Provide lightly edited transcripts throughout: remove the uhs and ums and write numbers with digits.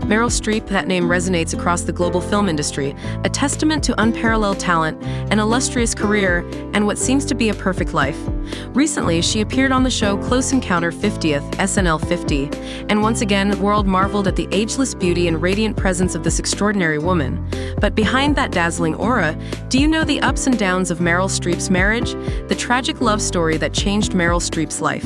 Meryl Streep, that name resonates across the global film industry, a testament to unparalleled talent, an illustrious career, and what seems to be a perfect life. Recently, she appeared on the show Close Encounter 50th, SNL 50, and once again, the world marveled at the ageless beauty and radiant presence of this extraordinary woman. But behind that dazzling aura, do you know the ups and downs of Meryl Streep's marriage? The tragic love story that changed Meryl Streep's life.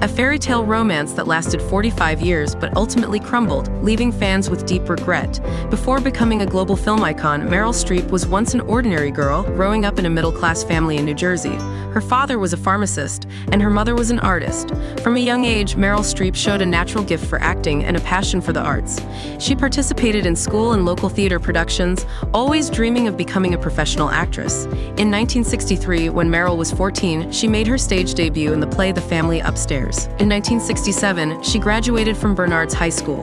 A fairy tale romance that lasted 45 years but ultimately crumbled, leaving fans with deep regret. Before becoming a global film icon, Meryl Streep was once an ordinary girl, growing up in a middle-class family in New Jersey. Her father was a pharmacist, and her mother was an artist. From a young age, Meryl Streep showed a natural gift for acting and a passion for the arts. She participated in school and local theater productions, always dreaming of becoming a professional actress. In 1963, when Meryl was 14, she made her stage debut in the play The Family Upstairs. In 1967, she graduated from Bernard's High School.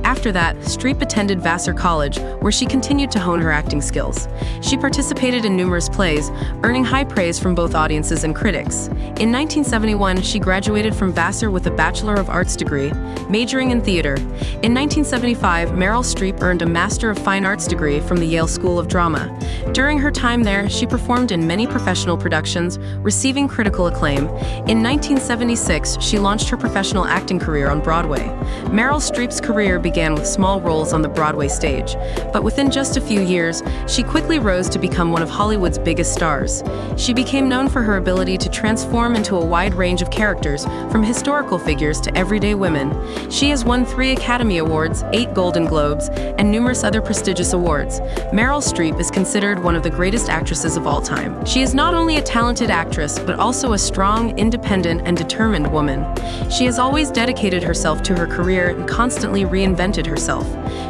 After that, Streep attended Vassar College, where she continued to hone her acting skills. She participated in numerous plays, earning high praise from both audiences and critics. In 1971, she graduated from Vassar with a Bachelor of Arts degree, majoring in theater. In 1975, Meryl Streep earned a Master of Fine Arts degree from the Yale School of Drama. During her time there, she performed in many professional productions, receiving critical acclaim. In 1976, she launched her professional acting career on Broadway. Meryl Streep's career began with small roles on the Broadway stage, but within just a few years, she quickly rose to become one of Hollywood's biggest stars. She became known for her ability to transform into a wide range of characters, from historical figures to everyday women. She has won 3 Academy Awards, 8 Golden Globes, and numerous other prestigious awards. Meryl Streep is considered one of the greatest actresses of all time. She is not only a talented actress, but also a strong, independent, and determined woman. She has always dedicated herself to her career and constantly reinvented herself.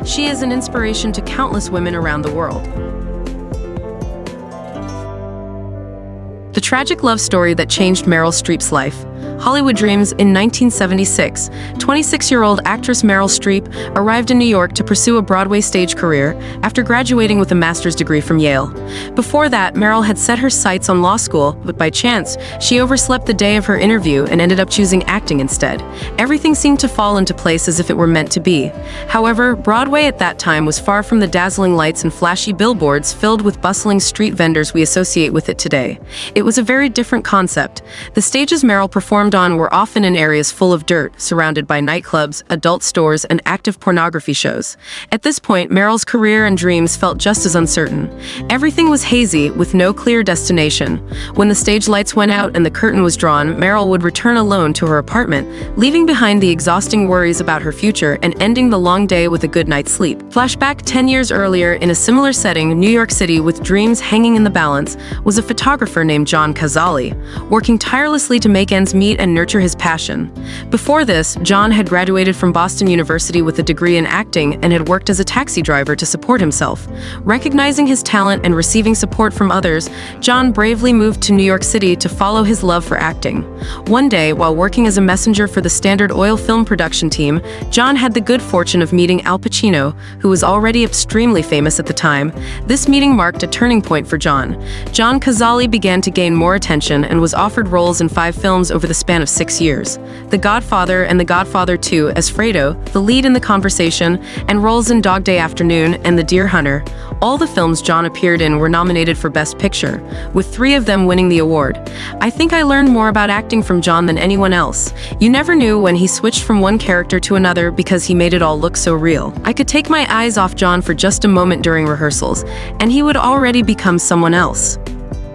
She is an inspiration to countless women around the world. The tragic love story that changed Meryl Streep's life. Hollywood Dreams. In 1976, 26-year-old actress Meryl Streep arrived in New York to pursue a Broadway stage career after graduating with a master's degree from Yale. Before that, Meryl had set her sights on law school, but by chance, she overslept the day of her interview and ended up choosing acting instead. Everything seemed to fall into place as if it were meant to be. However, Broadway at that time was far from the dazzling lights and flashy billboards filled with bustling street vendors we associate with it today. It was a very different concept. The stages Meryl performed on were often in areas full of dirt, surrounded by nightclubs, adult stores, and active pornography shows. At this point, Meryl's career and dreams felt just as uncertain. Everything was hazy, with no clear destination. When the stage lights went out and the curtain was drawn, Meryl would return alone to her apartment, leaving behind the exhausting worries about her future and ending the long day with a good night's sleep. Flashback 10 years earlier, in a similar setting, New York City, with dreams hanging in the balance, was a photographer named John Cazale, working tirelessly to make ends meet and nurture his passion. Before this, John had graduated from Boston University with a degree in acting and had worked as a taxi driver to support himself. Recognizing his talent and receiving support from others, John bravely moved to New York City to follow his love for acting. One day, while working as a messenger for the Standard Oil film production team, John had the good fortune of meeting Al Pacino, who was already extremely famous at the time. This meeting marked a turning point for John. John Cazale began to gain more attention and was offered roles in 5 films over the span of 6 years. The Godfather and The Godfather 2 as Fredo, the lead in The Conversation, and roles in Dog Day Afternoon and The Deer Hunter. All the films John appeared in were nominated for Best Picture, with 3 of them winning the award. I think I learned more about acting from John than anyone else. You never knew when he switched from one character to another because he made it all look so real. I could take my eyes off John for just a moment during rehearsals, and he would already become someone else.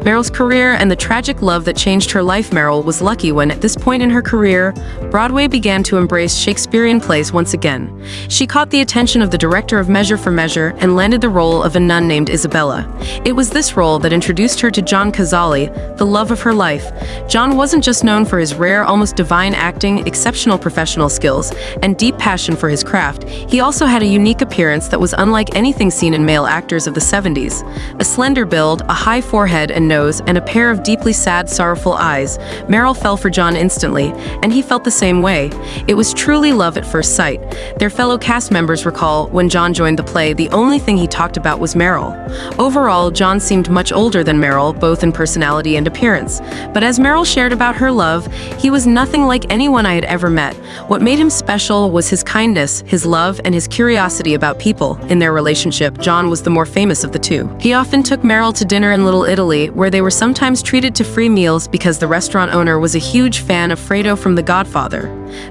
Meryl's career and the tragic love that changed her life. Meryl was lucky when, at this point in her career, Broadway began to embrace Shakespearean plays once again. She caught the attention of the director of Measure for Measure and landed the role of a nun named Isabella. It was this role that introduced her to John Cazale, the love of her life. John wasn't just known for his rare, almost divine acting, exceptional professional skills, and deep passion for his craft. He also had a unique appearance that was unlike anything seen in male actors of the 70s. A slender build, a high forehead, and nose and a pair of deeply sad, sorrowful eyes, Meryl fell for John instantly, and he felt the same way. It was truly love at first sight. Their fellow cast members recall, when John joined the play, the only thing he talked about was Meryl. Overall, John seemed much older than Meryl, both in personality and appearance. But as Meryl shared about her love, he was nothing like anyone I had ever met. What made him special was his kindness, his love, and his curiosity about people. In their relationship, John was the more famous of the two. He often took Meryl to dinner in Little Italy, where they were sometimes treated to free meals because the restaurant owner was a huge fan of Fredo from The Godfather.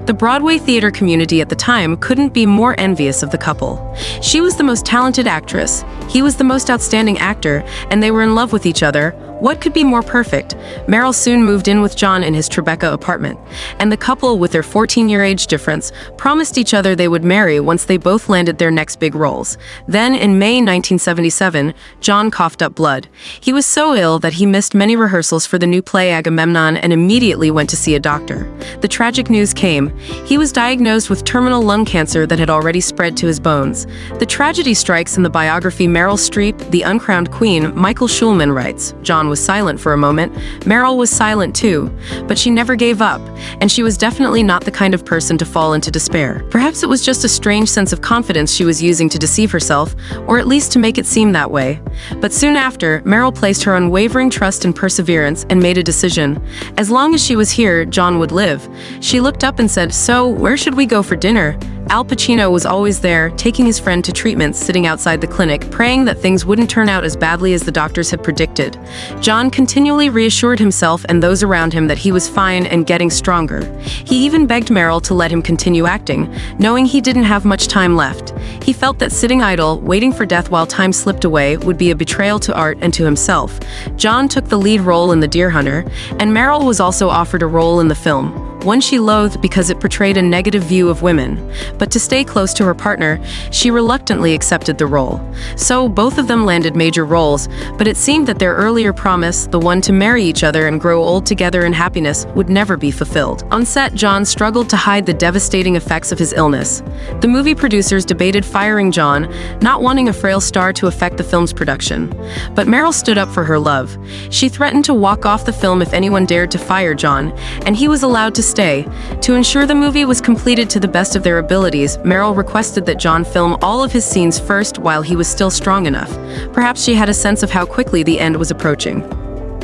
The Broadway theater community at the time couldn't be more envious of the couple. She was the most talented actress, he was the most outstanding actor, and they were in love with each other. What could be more perfect? Meryl soon moved in with John in his Tribeca apartment, and the couple, with their 14-year age difference, promised each other they would marry once they both landed their next big roles. Then, in May 1977, John coughed up blood. He was so ill that he missed many rehearsals for the new play Agamemnon and immediately went to see a doctor. The tragic news came. He was diagnosed with terminal lung cancer that had already spread to his bones. The tragedy strikes in the biography Meryl Streep, The Uncrowned Queen. Michael Schulman writes, John was silent for a moment. Meryl was silent too, but she never gave up, and she was definitely not the kind of person to fall into despair. Perhaps it was just a strange sense of confidence she was using to deceive herself, or at least to make it seem that way. But soon after, Meryl placed her unwavering trust and perseverance and made a decision. As long as she was here, John would live. She looked up and said, "So, where should we go for dinner?" Al Pacino was always there, taking his friend to treatments, sitting outside the clinic, praying that things wouldn't turn out as badly as the doctors had predicted. John continually reassured himself and those around him that he was fine and getting stronger. He even begged Meryl to let him continue acting, knowing he didn't have much time left. He felt that sitting idle, waiting for death while time slipped away, would be a betrayal to art and to himself. John took the lead role in The Deer Hunter, and Meryl was also offered a role in the film, one she loathed because it portrayed a negative view of women. But to stay close to her partner, she reluctantly accepted the role. So both of them landed major roles, but it seemed that their earlier promise, the one to marry each other and grow old together in happiness, would never be fulfilled. On set, John struggled to hide the devastating effects of his illness. The movie producers debated firing John, not wanting a frail star to affect the film's production. But Meryl stood up for her love. She threatened to walk off the film if anyone dared to fire John, and he was allowed to stay. To ensure the movie was completed to the best of their abilities, Meryl requested that John film all of his scenes first while he was still strong enough. Perhaps she had a sense of how quickly the end was approaching.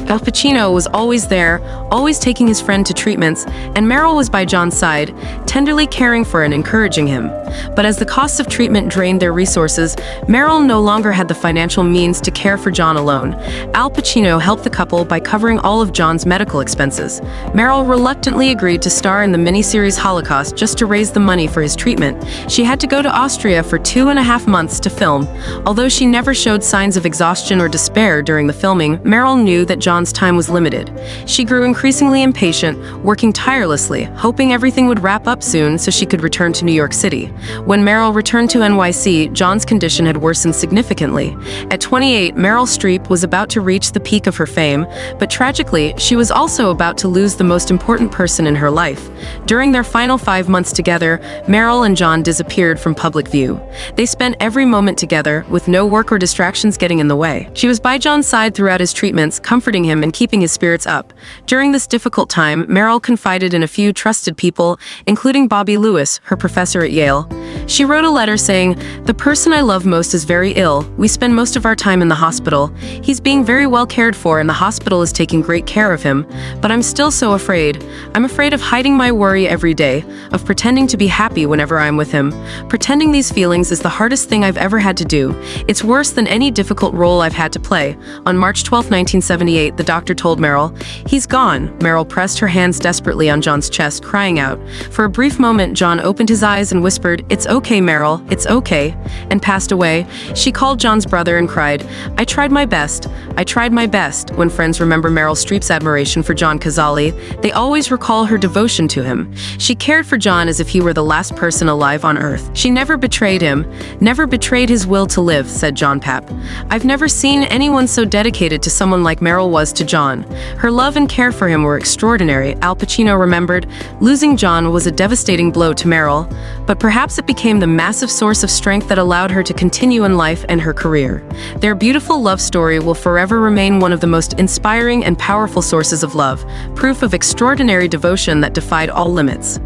Al Pacino was always there, always taking his friend to treatments, and Meryl was by John's side, tenderly caring for and encouraging him. But as the costs of treatment drained their resources, Meryl no longer had the financial means to care for John alone. Al Pacino helped the couple by covering all of John's medical expenses. Meryl reluctantly agreed to star in the miniseries Holocaust just to raise the money for his treatment. She had to go to Austria for 2.5 months to film. Although she never showed signs of exhaustion or despair during the filming, Meryl knew that John's time was limited. She grew increasingly impatient, working tirelessly, hoping everything would wrap up soon so she could return to New York City. When Meryl returned to NYC, John's condition had worsened significantly. At 28, Meryl Streep was about to reach the peak of her fame, but tragically, she was also about to lose the most important person in her life. During their final 5 months together, Meryl and John disappeared from public view. They spent every moment together, with no work or distractions getting in the way. She was by John's side throughout his treatments, comforting him and keeping his spirits up. During this difficult time, Meryl confided in a few trusted people, including Bobby Lewis, her professor at Yale. She wrote a letter saying, "The person I love most is very ill. We spend most of our time in the hospital. He's being very well cared for and the hospital is taking great care of him. But I'm still so afraid. I'm afraid of hiding my worry every day, of pretending to be happy whenever I'm with him. Pretending these feelings is the hardest thing I've ever had to do. It's worse than any difficult role I've had to play." On March 12, 1978, the doctor told Meryl, "He's gone." Meryl pressed her hands desperately on John's chest, crying out. For a brief moment, John opened his eyes and whispered, "It's okay, Meryl, it's okay," and passed away. She called John's brother and cried, "I tried my best. I tried my best." When friends remember Meryl Streep's admiration for John Cazale, they always recall her devotion to him. She cared for John as if he were the last person alive on earth. She never betrayed him, never betrayed his will to live, said John Papp. "I've never seen anyone so dedicated to someone like Meryl was to John. Her love and care for him were extraordinary." Al Pacino remembered, "Losing John was a devastating blow to Meryl, but perhaps it became the massive source of strength that allowed her to continue in life and her career. Their beautiful love story will forever remain one of the most inspiring and powerful sources of love, proof of extraordinary devotion that defied all limits.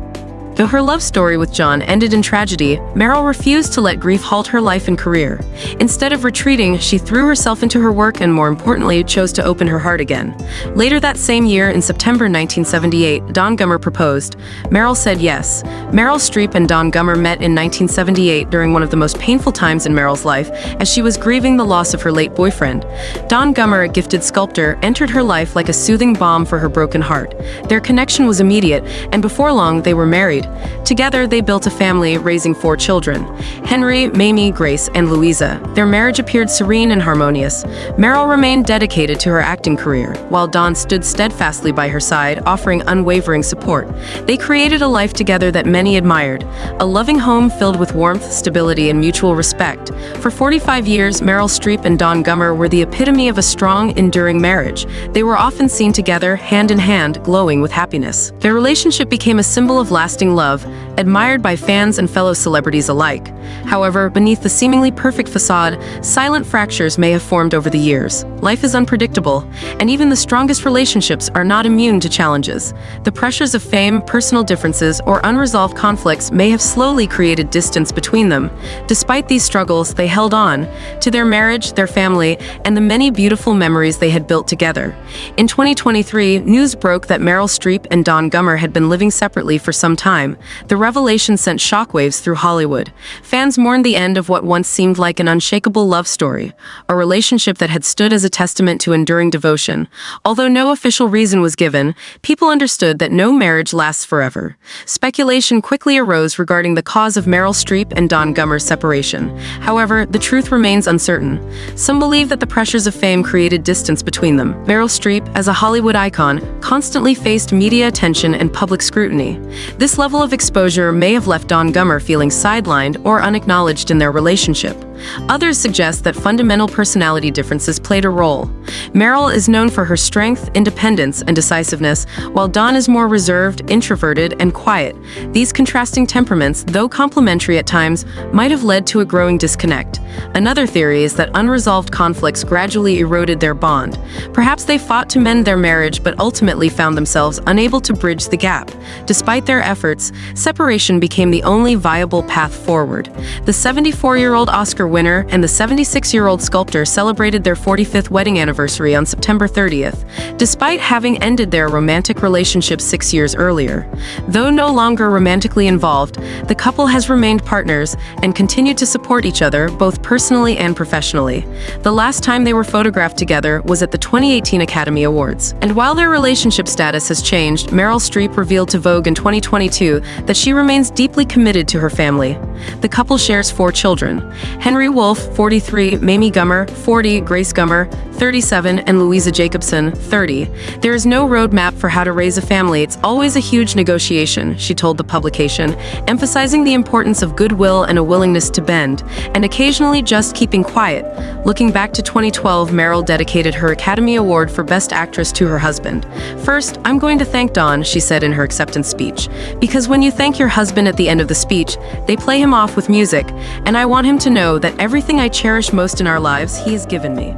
Though her love story with John ended in tragedy, Meryl refused to let grief halt her life and career. Instead of retreating, she threw herself into her work and, more importantly, chose to open her heart again. Later that same year, in September 1978, Don Gummer proposed. Meryl said yes. Meryl Streep and Don Gummer met in 1978 during one of the most painful times in Meryl's life, as she was grieving the loss of her late boyfriend. Don Gummer, a gifted sculptor, entered her life like a soothing balm for her broken heart. Their connection was immediate, and before long, they were married. Together, they built a family, raising 4 children: Henry, Mamie, Grace, and Louisa. Their marriage appeared serene and harmonious. Meryl remained dedicated to her acting career, while Don stood steadfastly by her side, offering unwavering support. They created a life together that many admired, a loving home filled with warmth, stability, and mutual respect. For 45 years, Meryl Streep and Don Gummer were the epitome of a strong, enduring marriage. They were often seen together, hand in hand, glowing with happiness. Their relationship became a symbol of lasting love, admired by fans and fellow celebrities alike. However, beneath the seemingly perfect facade, silent fractures may have formed over the years. Life is unpredictable, and even the strongest relationships are not immune to challenges. The pressures of fame, personal differences, or unresolved conflicts may have slowly created distance between them. Despite these struggles, they held on to their marriage, their family, and the many beautiful memories they had built together. In 2023, news broke that Meryl Streep and Don Gummer had been living separately for some time. The revelation sent shockwaves through Hollywood. Fans mourned the end of what once seemed like an unshakable love story, a relationship that had stood as a testament to enduring devotion. Although no official reason was given, people understood that no marriage lasts forever. Speculation quickly arose regarding the cause of Meryl Streep and Don Gummer's separation. However, the truth remains uncertain. Some believe that the pressures of fame created distance between them. Meryl Streep, as a Hollywood icon, constantly faced media attention and public scrutiny. This level of exposure may have left Don Gummer feeling sidelined or unacknowledged in their relationship. Others suggest that fundamental personality differences played a role. Meryl is known for her strength, independence, and decisiveness, while Don is more reserved, introverted, and quiet. These contrasting temperaments, though complementary at times, might have led to a growing disconnect. Another theory is that unresolved conflicts gradually eroded their bond. Perhaps they fought to mend their marriage but ultimately found themselves unable to bridge the gap. Despite their efforts, separation became the only viable path forward. The 74-year-old Oscar winner and the 76-year-old sculptor celebrated their 45th wedding anniversary on September 30th, despite having ended their romantic relationship 6 years earlier. Though no longer romantically involved, the couple has remained partners and continued to support each other both personally and professionally. The last time they were photographed together was at the 2018 Academy Awards. And while their relationship status has changed, Meryl Streep revealed to Vogue in 2022 that she remains deeply committed to her family. The couple shares 4 children: Henry Wolfe, 43, Mamie Gummer, 40, Grace Gummer, 37, and Louisa Jacobson, 30. There is no roadmap for how to raise a family. It's always a huge negotiation, she told the publication, emphasizing the importance of goodwill and a willingness to bend, and occasionally just keeping quiet. Looking back to 2012, Meryl dedicated her Academy Award for Best Actress to her husband. "First, I'm going to thank Don," she said in her acceptance speech, "because when you thank your husband at the end of the speech, they play him off with music, and I want him to know that everything I cherish most in our lives, he has given me."